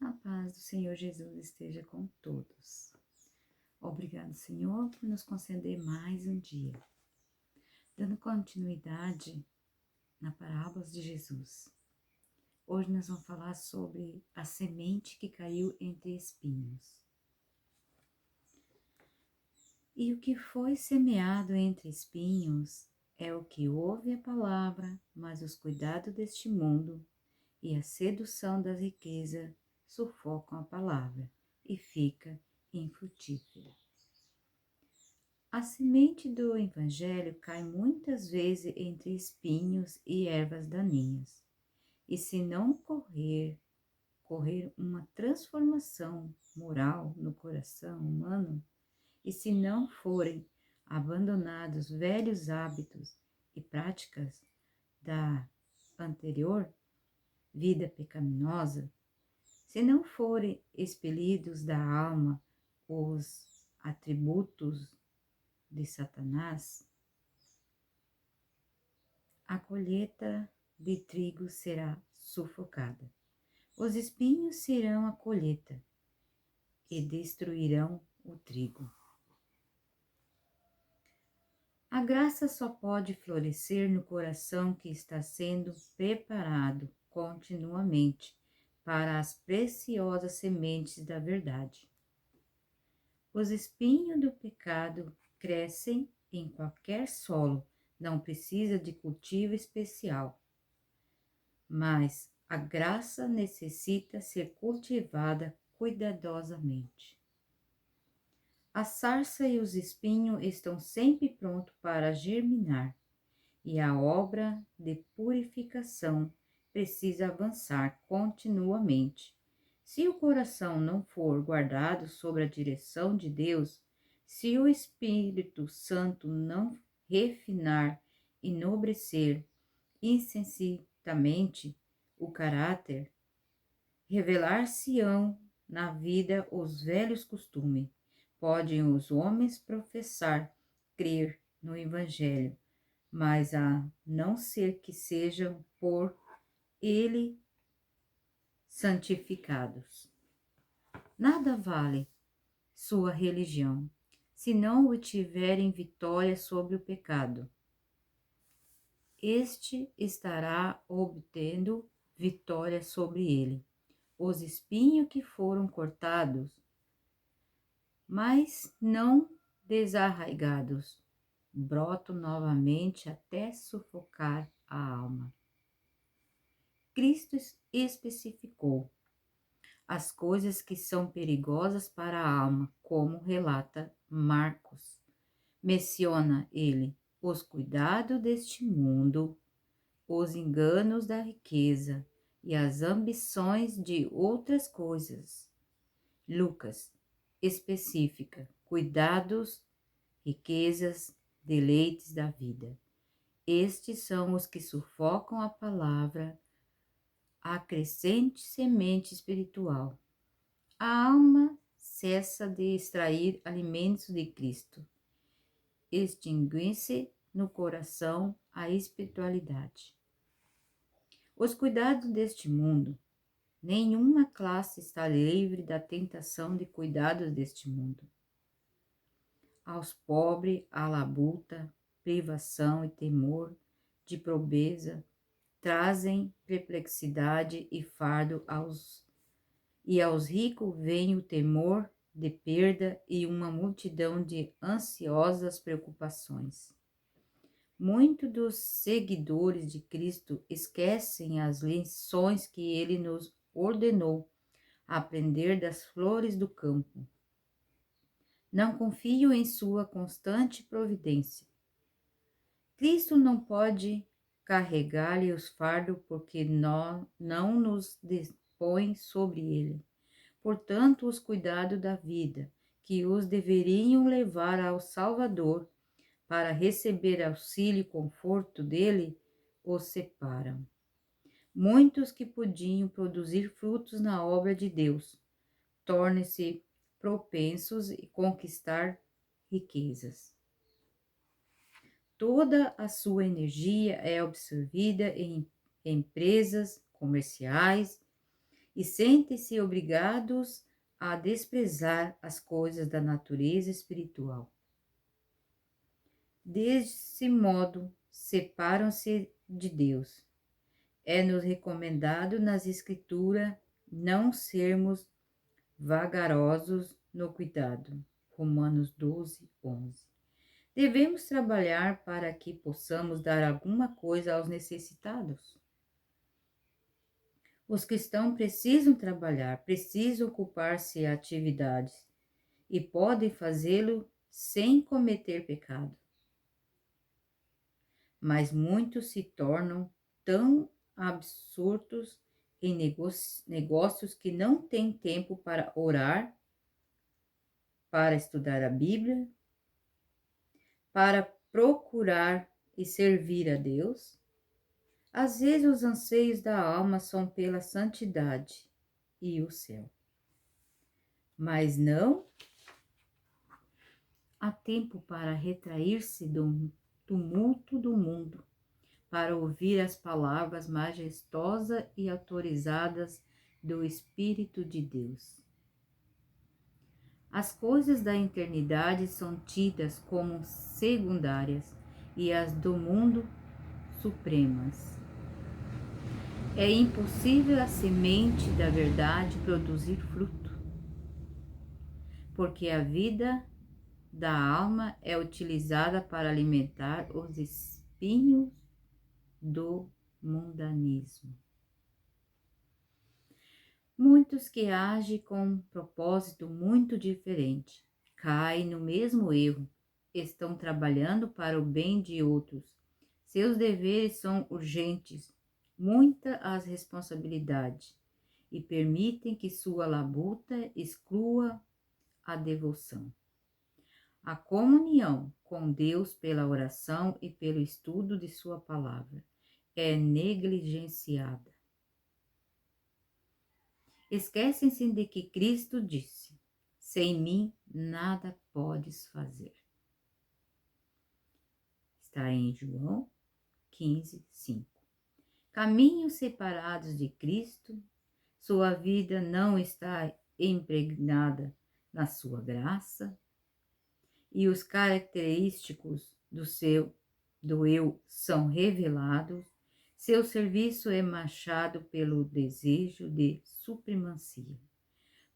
A paz do Senhor Jesus esteja com todos. Obrigado, Senhor, por nos conceder mais um dia. Dando continuidade na parábola de Jesus. Hoje nós vamos falar sobre a semente que caiu entre espinhos. E o que foi semeado entre espinhos é o que ouve a palavra, mas os cuidados deste mundo e a sedução das riquezas sufocam a palavra e fica infrutífera. A semente do Evangelho cai muitas vezes entre espinhos e ervas daninhas, e se não ocorrer uma transformação moral no coração humano, e se não forem abandonados velhos hábitos e práticas da anterior vida pecaminosa, se não forem expelidos da alma os atributos de Satanás, a colheita de trigo será sufocada. Os espinhos serão a colheita e destruirão o trigo. A graça só pode florescer no coração que está sendo preparado continuamente para as preciosas sementes da verdade. Os espinhos do pecado crescem em qualquer solo, não precisa de cultivo especial. Mas a graça necessita ser cultivada cuidadosamente. A sarça e os espinhos estão sempre prontos para germinar, e a obra de purificação precisa avançar continuamente. Se o coração não for guardado sob a direção de Deus, se o Espírito Santo não refinar, enobrecer insensitamente o caráter, revelar-se-ão na vida os velhos costumes. Podem os homens professar crer no Evangelho, mas a não ser que sejam por ele santificados. Nada vale sua religião, se não o tiverem vitória sobre o pecado. Este estará obtendo vitória sobre ele. Os espinhos que foram cortados, mas não desarraigados, brotam novamente até sufocar a alma. Cristo especificou as coisas que são perigosas para a alma, como relata Marcos. Menciona ele os cuidados deste mundo, os enganos da riqueza e as ambições de outras coisas. Lucas especifica cuidados, riquezas, deleites da vida. Estes são os que sufocam a palavra, a crescente semente espiritual. A alma cessa de extrair alimentos de Cristo. Extingue-se no coração a espiritualidade. Os cuidados deste mundo. Nenhuma classe está livre da tentação de cuidados deste mundo. Aos pobres, a labuta, privação e temor de pobreza trazem perplexidade e fardo aos ricos vem o temor de perda e uma multidão de ansiosas preocupações. Muitos dos seguidores de Cristo esquecem as lições que ele nos ordenou aprender das flores do campo. Não confio em sua constante providência. Cristo não pode carregar-lhe os fardos porque não nos dispõe sobre ele. Portanto, os cuidados da vida, que os deveriam levar ao Salvador para receber auxílio e conforto dele, os separam. Muitos que podiam produzir frutos na obra de Deus, tornem-se propensos a conquistar riquezas. Toda a sua energia é absorvida em empresas comerciais e sentem-se obrigados a desprezar as coisas da natureza espiritual. Desse modo, separam-se de Deus. É-nos recomendado nas Escrituras não sermos vagarosos no cuidado. Romanos 12, 11. Devemos trabalhar para que possamos dar alguma coisa aos necessitados. Os cristãos precisam trabalhar, precisam ocupar-se de atividades e podem fazê-lo sem cometer pecado. Mas muitos se tornam tão absortos em negócios que não têm tempo para orar, para estudar a Bíblia, para procurar e servir a Deus. Às vezes os anseios da alma são pela santidade e o céu. Mas não há tempo para retrair-se do tumulto do mundo, para ouvir as palavras majestosas e autorizadas do Espírito de Deus. As coisas da eternidade são tidas como secundárias e as do mundo supremas. É impossível a semente da verdade produzir fruto, porque a vida da alma é utilizada para alimentar os espinhos do mundanismo. Muitos que agem com um propósito muito diferente caem no mesmo erro, estão trabalhando para o bem de outros. Seus deveres são urgentes, muita as responsabilidades, e permitem que sua labuta exclua a devoção. A comunhão com Deus pela oração e pelo estudo de sua palavra é negligenciada. Esquecem-se de que Cristo disse: sem mim nada podes fazer. Está em João 15, 5. Caminhos separados de Cristo, sua vida não está impregnada na sua graça, e os característicos do eu são revelados, seu serviço é manchado pelo desejo de supremacia,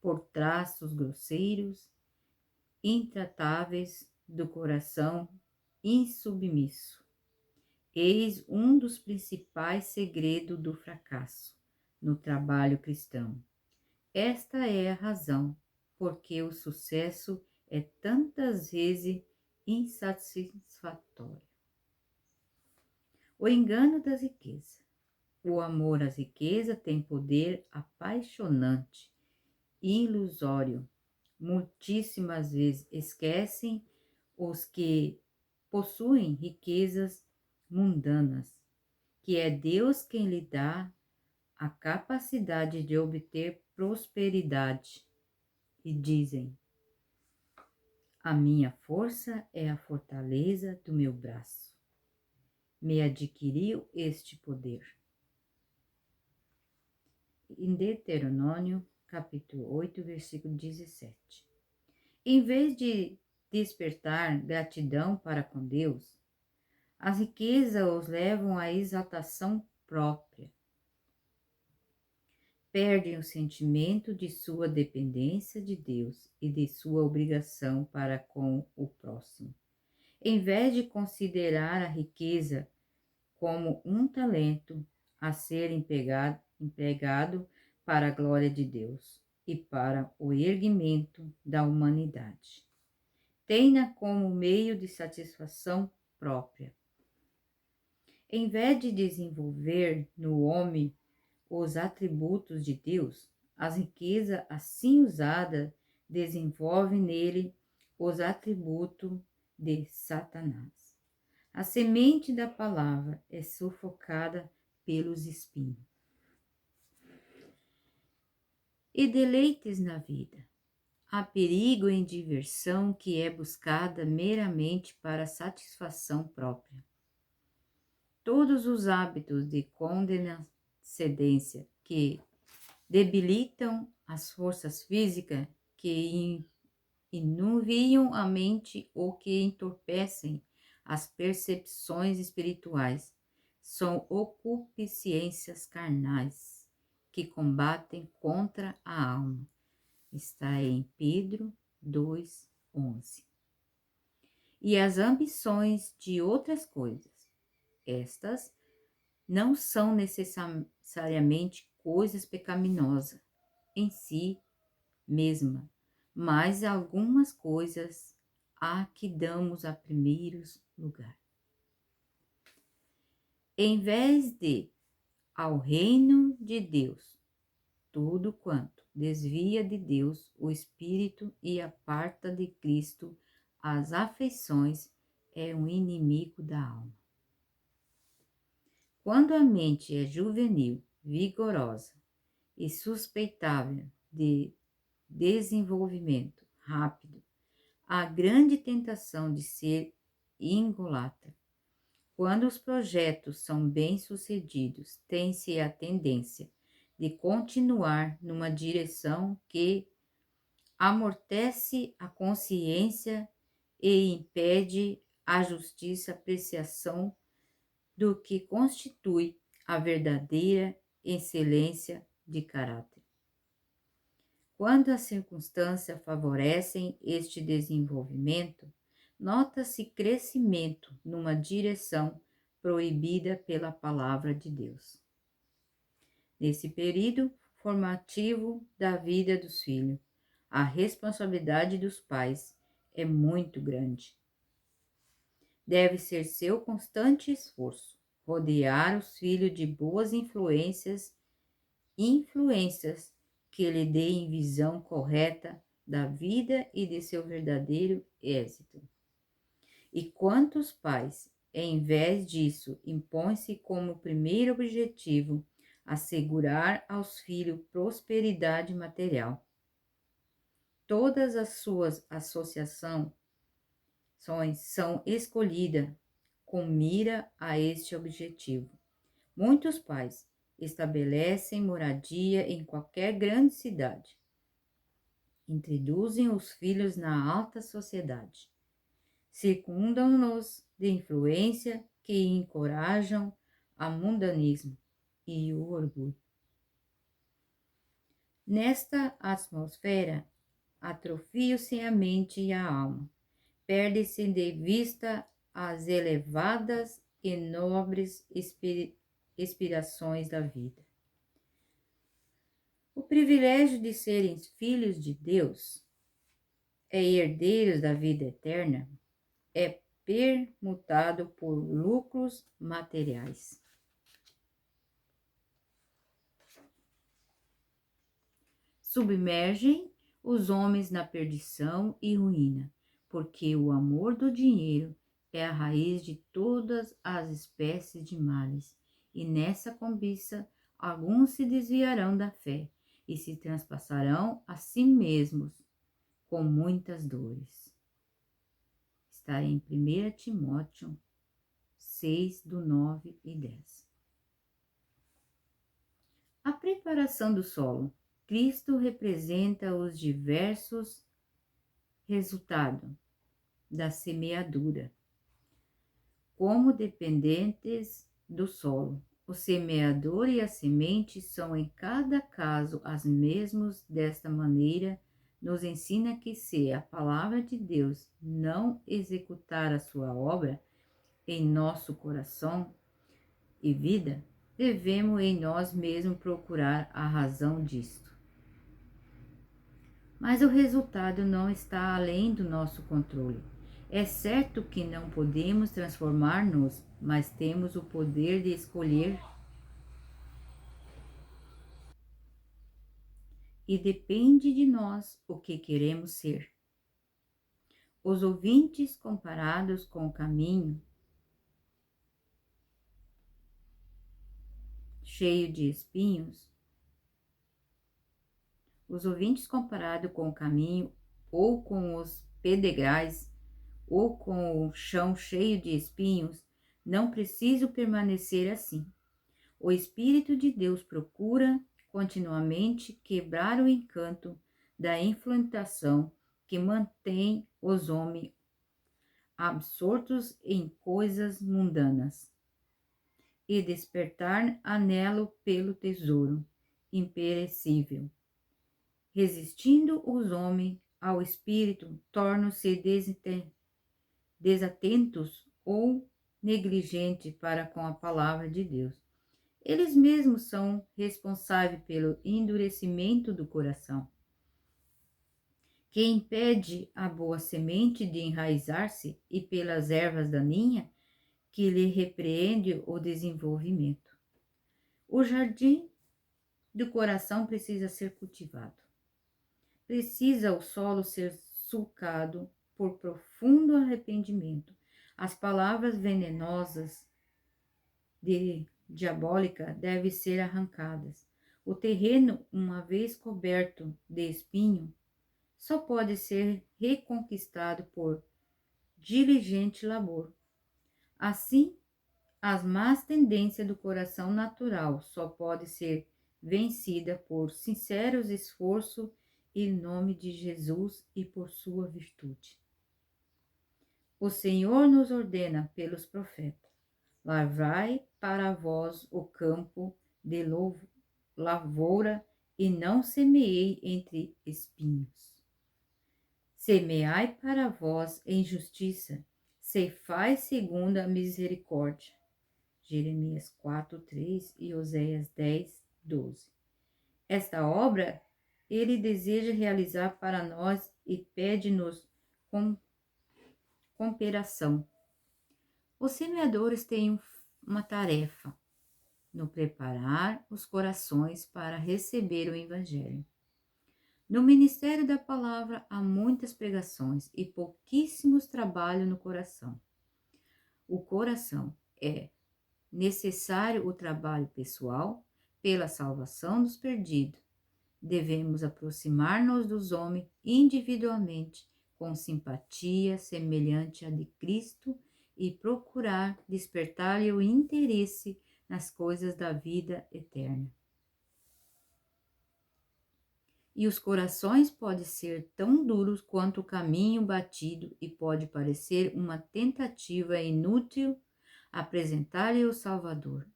por traços grosseiros, intratáveis do coração insubmisso. Eis um dos principais segredos do fracasso no trabalho cristão. Esta é a razão porque o sucesso é tantas vezes insatisfatório. O engano das riquezas. O amor às riquezas tem poder apaixonante e ilusório. Muitíssimas vezes esquecem os que possuem riquezas mundanas, que é Deus quem lhe dá a capacidade de obter prosperidade. E dizem: a minha força é a fortaleza do meu braço. Me adquiriu este poder. Em Deuteronômio, capítulo 8, versículo 17. Em vez de despertar gratidão para com Deus, as riquezas os levam à exaltação própria. Perdem o sentimento de sua dependência de Deus e de sua obrigação para com o próximo. Em vez de considerar a riqueza como um talento a ser empregado para a glória de Deus e para o erguimento da humanidade, tem-na como meio de satisfação própria. Em vez de desenvolver no homem os atributos de Deus, as riquezas assim usadas desenvolvem nele os atributos de Satanás. A semente da palavra é sufocada pelos espinhos. E deleites na vida. Há perigo em diversão que é buscada meramente para satisfação própria. Todos os hábitos de condescendência que debilitam as forças físicas que inuviam a mente ou que entorpecem as percepções espirituais. São concupiscências carnais que combatem contra a alma. Está em Pedro 2:11. E as ambições de outras coisas. Estas não são necessariamente coisas pecaminosas em si mesma, mas algumas coisas a que damos a primeiros lugar. Em vez de ao reino de Deus, tudo quanto desvia de Deus o espírito e aparta de Cristo as afeições é um inimigo da alma. Quando a mente é juvenil, vigorosa e suspeitável de desenvolvimento rápido, há grande tentação de ser ingolatra. Quando os projetos são bem-sucedidos, tem-se a tendência de continuar numa direção que amortece a consciência e impede a justiça apreciação do que constitui a verdadeira excelência de caráter. Quando as circunstâncias favorecem este desenvolvimento, nota-se crescimento numa direção proibida pela palavra de Deus. Nesse período formativo da vida dos filhos, a responsabilidade dos pais é muito grande. Deve ser seu constante esforço rodear os filhos de boas influências que lhe deem visão correta da vida e de seu verdadeiro êxito. E quantos pais, em vez disso, impõem-se como primeiro objetivo assegurar aos filhos prosperidade material. Todas as suas associações são escolhidas com mira a este objetivo. Muitos pais estabelecem moradia em qualquer grande cidade. Introduzem os filhos na alta sociedade. Circundam-nos de influência que encorajam o mundanismo e o orgulho. Nesta atmosfera, atrofiam-se a mente e a alma. Perde-se de vista as elevadas e nobres inspirações da vida. O privilégio de serem filhos de Deus e herdeiros da vida eterna é permutado por lucros materiais. Submergem os homens na perdição e ruína, porque o amor do dinheiro é a raiz de todas as espécies de males, e nessa cobiça alguns se desviarão da fé e se transpassarão a si mesmos com muitas dores. Está em 1 Timóteo 6, do 9 e 10. A preparação do solo. Cristo representa os diversos resultados da semeadura, como dependentes do solo. O semeador e a semente são em cada caso as mesmas. Desta maneira, nos ensina que se a palavra de Deus não executar a sua obra em nosso coração e vida, devemos em nós mesmos procurar a razão disto. Mas o resultado não está além do nosso controle. É certo que não podemos transformar-nos, mas temos o poder de escolher e depende de nós o que queremos ser. Os ouvintes comparados com o caminho cheio de espinhos, os ouvintes comparados com o caminho ou com os pedregais ou com o chão cheio de espinhos, não precisam permanecer assim. O Espírito de Deus procura continuamente quebrar o encanto da influenciação que mantém os homens absortos em coisas mundanas e despertar anelo pelo tesouro imperecível. Resistindo os homens ao espírito, tornam-se desatentos ou negligentes para com a palavra de Deus. Eles mesmos são responsáveis pelo endurecimento do coração, que impede a boa semente de enraizar-se, e pelas ervas daninhas que lhe repreende o desenvolvimento. O jardim do coração precisa ser cultivado. Precisa o solo ser sulcado por profundo arrependimento. As palavras venenosas diabólica devem ser arrancadas. O terreno, uma vez coberto de espinho, só pode ser reconquistado por diligente labor. Assim, as más tendências do coração natural só podem ser vencidas por sinceros esforços em nome de Jesus e por sua virtude. O Senhor nos ordena pelos profetas: lavrai para vós o campo de lavoura e não semeei entre espinhos. Semeai para vós em justiça, ceifai segundo a misericórdia. Jeremias 4:3 e Oséias 10:12. Esta obra ele deseja realizar para nós e pede-nos cooperação. Os semeadores têm uma tarefa no preparar os corações para receber o Evangelho. No ministério da palavra há muitas pregações e pouquíssimos trabalhos no coração. O coração é necessário o trabalho pessoal pela salvação dos perdidos. Devemos aproximar-nos dos homens individualmente, com simpatia semelhante à de Cristo, e procurar despertar-lhe o interesse nas coisas da vida eterna. E os corações podem ser tão duros quanto o caminho batido, e pode parecer uma tentativa inútil apresentar-lhe o Salvador.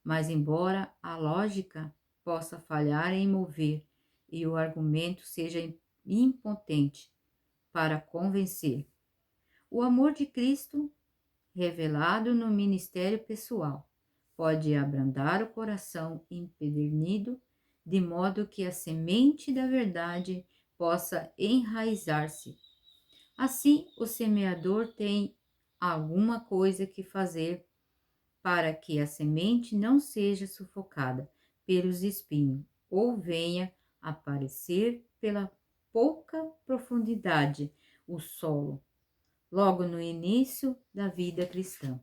Mas embora a lógica possa falhar em mover e o argumento seja impotente para convencer, o amor de Cristo, revelado no ministério pessoal, pode abrandar o coração empedernido, de modo que a semente da verdade possa enraizar-se. Assim, o semeador tem alguma coisa que fazer para que a semente não seja sufocada pelos espinhos ou venha aparecer pela pouca profundidade o solo, logo no início da vida cristã.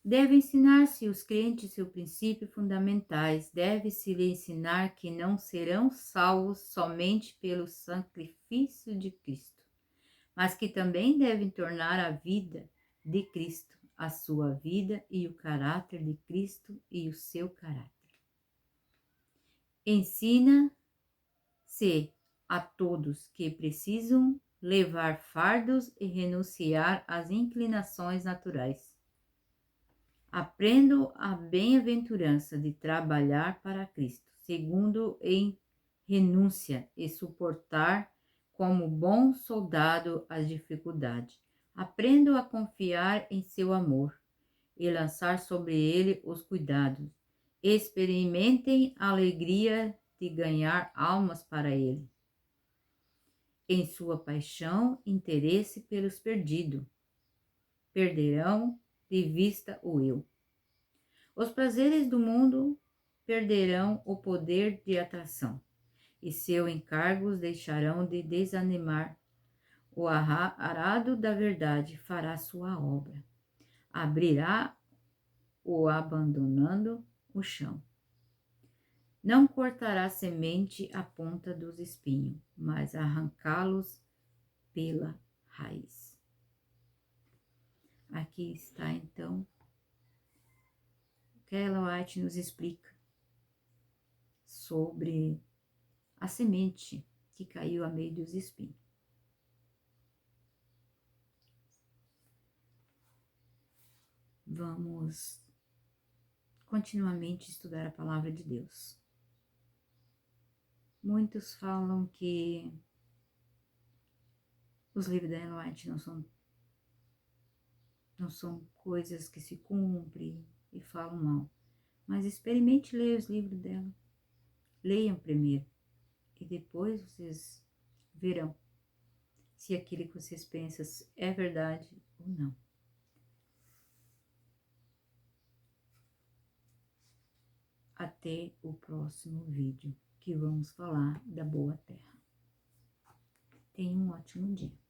Deve ensinar-se os crentes os princípios fundamentais, deve-se lhe ensinar que não serão salvos somente pelo sacrifício de Cristo, mas que também devem tornar a vida de Cristo, a sua vida e o caráter de Cristo e o seu caráter. Ensina-se a todos que precisam levar fardos e renunciar às inclinações naturais. Aprendo a bem-aventurança de trabalhar para Cristo, segundo em renúncia, e suportar como bom soldado as dificuldades. Aprendo a confiar em seu amor e lançar sobre ele os cuidados. Experimentem a alegria de ganhar almas para ele. Em sua paixão, interesse pelos perdidos. Perderão de vista o eu. Os prazeres do mundo perderão o poder de atração, e seus encargos deixarão de desanimar. O arado da verdade fará sua obra, abrirá o abandonando o chão. Não cortará semente à ponta dos espinhos, mas arrancá-los pela raiz. Aqui está então, Ellen White nos explica sobre a semente que caiu a meio dos espinhos. Vamos continuamente estudar a palavra de Deus. Muitos falam que os livros da Ellen White não são coisas que se cumprem e falam mal. Mas experimente ler os livros dela. Leiam primeiro e depois vocês verão se aquilo que vocês pensam é verdade ou não. Até o próximo vídeo, que vamos falar da Boa Terra. Tenha um ótimo dia.